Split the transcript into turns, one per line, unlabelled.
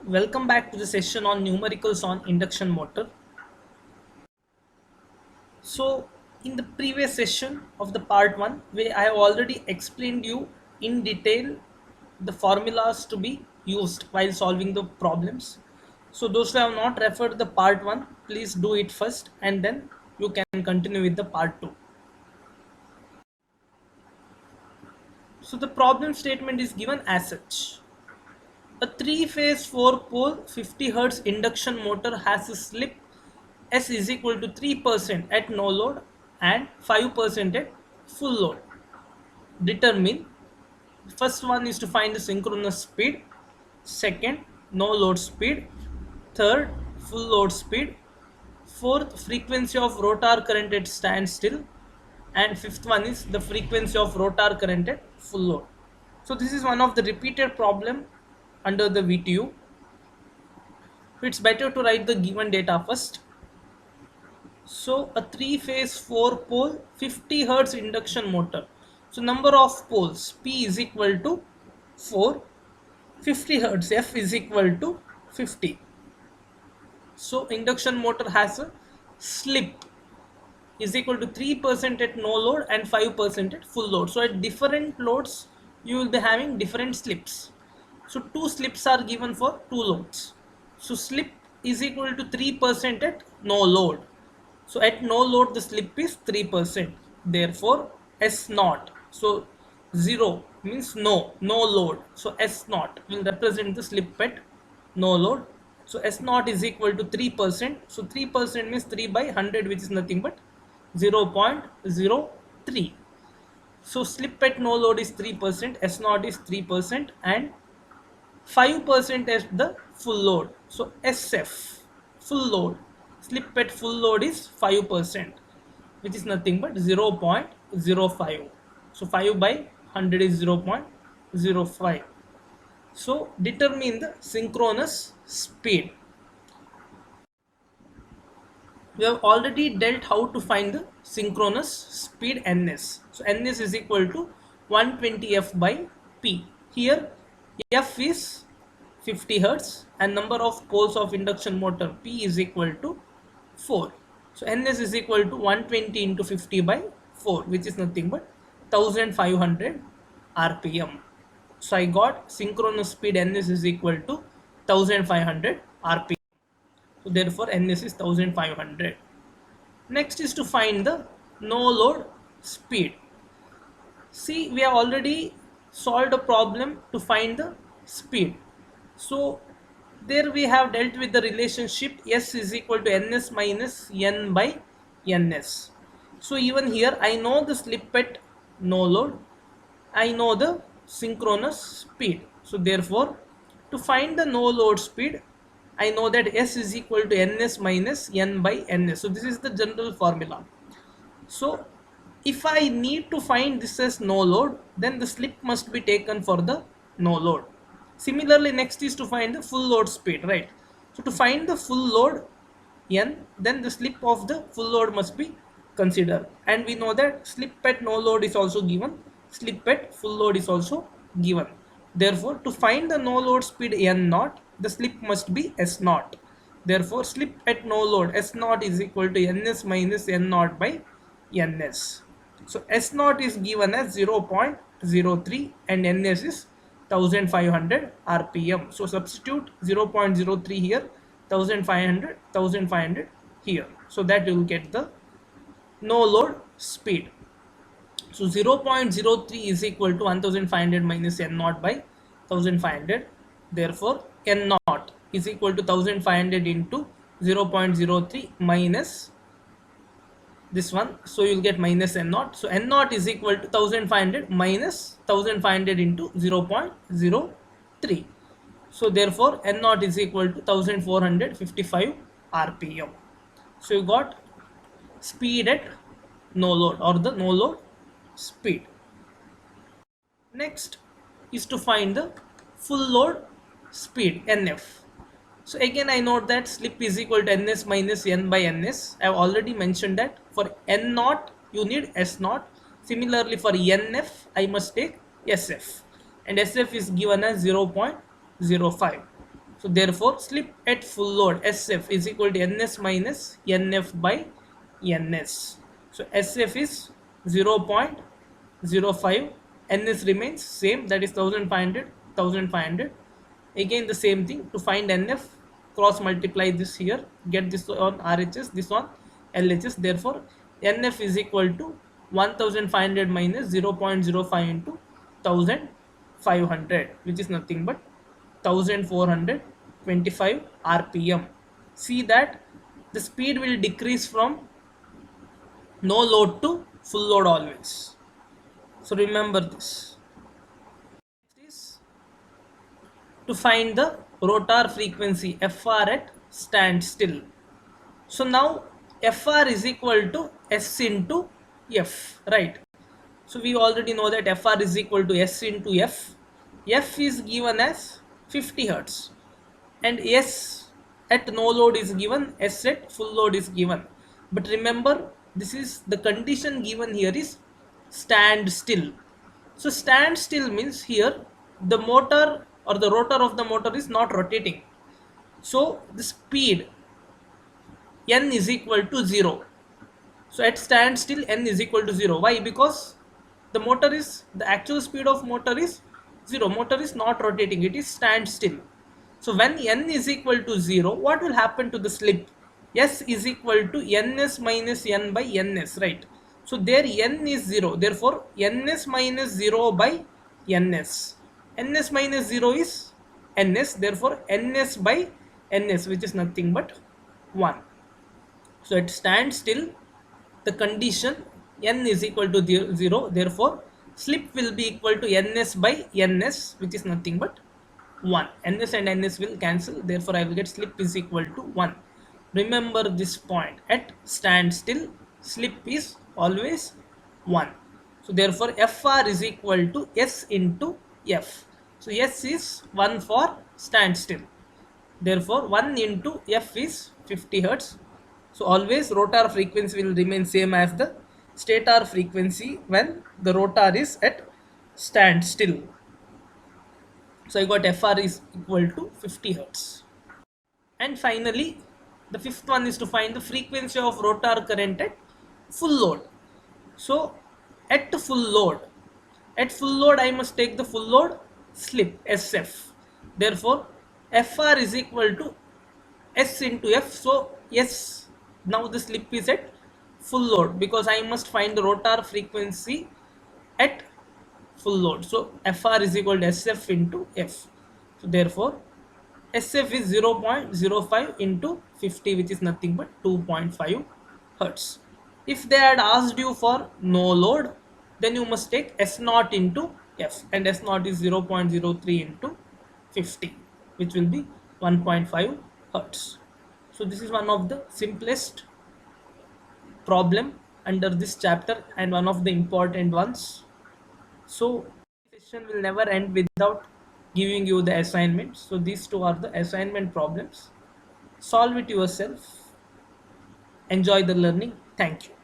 Welcome back to the session on numericals on induction motor. So, in the previous session of the part 1, where I have already explained you in detail the formulas to be used while solving the problems. So, those who have not referred the part 1, please do it first and then you can continue with the part 2. So, the problem statement is given as such. A three-phase, four-pole, 50 Hz induction motor has a slip S is equal to 3% at no load and 5% at full load. Determine. First one is to find the synchronous speed. Second, no load speed. Third, full load speed. Fourth, frequency of rotor current at standstill. And fifth one is the frequency of rotor current at full load. So this is one of the repeated problem under the VTU. It's better to write the given data first. So a three-phase, four-pole, 50 Hertz induction motor. So number of poles P is equal to 4, 50 Hertz F is equal to 50. So induction motor has a slip is equal to 3% at no load and 5% at full load. So at different loads you will be having different slips. So two slips are given for two loads. So slip is equal to 3% at no load. So at no load the slip is 3%. Therefore S naught. So 0 means no load. So S naught will represent the slip at no load. So S naught is equal to 3%. So 3% means 3 by 100, which is nothing but 0.03. So slip at no load is 3%, S naught is 3%, and 5% at the full load. So SF, full load, slip at full load is 5%, which is nothing but 0.05. So 5 by 100 is 0.05. So determine the synchronous speed. We have already dealt how to find the synchronous speed ns. So ns is equal to 120 f by p. Here f is 50 hertz and number of poles of induction motor p is equal to 4. So ns is equal to 120 into 50 by 4, which is nothing but 1500 rpm. So I got synchronous speed ns is equal to 1500 rpm. So therefore ns is 1500. Next is to find the no load speed. See, we have already solved a problem to find the speed. So there we have dealt with the relationship S is equal to ns minus n by ns. So even here I know the slip at no load, I know the synchronous speed. So therefore to find the no load speed, I know that S is equal to ns minus n by ns. So this is the general formula. So if I need to find this as no load, then the slip must be taken for the no load. Similarly, next is to find the full load speed, right? So to find the full load n, then the slip of the full load must be considered. And we know that slip at no load is also given, slip at full load is also given. Therefore, to find the no load speed n naught, the slip must be S naught. Therefore, slip at no load S naught is equal to ns minus n naught by ns. So S naught is given as 0.03 and ns is 1500 rpm. So substitute 0.03 here, 1500 here. So that you will get the no load speed. So 0.03 is equal to 1500 minus n naught by 1500. Therefore n naught is equal to 1500 into 0.03 minus this one. So you'll get minus n naught. So n naught is equal to 1500 minus 1500 into 0.03. So therefore n naught is equal to 1455 rpm. So you got speed at no load or the no load speed. Next is to find the full load speed nf. So again I note that slip is equal to ns minus n by ns. I have already mentioned that for n naught you need S naught. Similarly for nf I must take sf, and sf is given as 0.05. So therefore slip at full load SF is equal to ns minus nf by ns. So SF is 0.05, ns remains same, that is 1500. Again the same thing, to find nf, cross multiply this here, get this on RHS, this on LHS. Therefore nf is equal to 1500 minus 0.05 into 1500, which is nothing but 1425 rpm. See that the speed will decrease from no load to full load always. So remember this. This to find the rotor frequency Fr at standstill. So now Fr is equal to S into F, right? So we already know that Fr is equal to S into F. F is given as 50 Hertz and S at no load is given, S at full load is given. But remember, this is the condition given here is standstill. So standstill means here the motor or the rotor of the motor is not rotating. So the speed n is equal to 0. So at standstill n is equal to 0. Why? Because the actual speed of motor is 0. Motor is not rotating, it is standstill. So when n is equal to 0, what will happen to the slip? S is equal to ns minus n by ns, right? So there n is 0, therefore ns minus 0 by ns. Ns minus 0 is ns, therefore ns by ns, which is nothing but 1. So at standstill, the condition n is equal to 0, therefore slip will be equal to ns by ns, which is nothing but 1. Ns and ns will cancel, therefore I will get slip is equal to 1. Remember this point, at standstill slip is always 1. So therefore Fr is equal to S into F. So S is 1 for standstill, therefore 1 into F is 50 Hertz. So always rotor frequency will remain same as the stator frequency when the rotor is at standstill. So I got Fr is equal to 50 Hertz. And finally, the fifth one is to find the frequency of rotor current at full load. So at full load I must take the full load slip SF. Therefore Fr is equal to S into F. So yes, now the slip is at full load because I must find the rotor frequency at full load. So Fr is equal to SF into F. So therefore SF is 0.05 into 50, which is nothing but 2.5 Hertz. If they had asked you for no load, then you must take S naught into F, and S naught is 0.03 into 50, which will be 1.5 Hertz. So this is one of the simplest problem under this chapter and one of the important ones. So this session will never end without giving you the assignments. So these two are the assignment problems. Solve it yourself. Enjoy the learning. Thank you.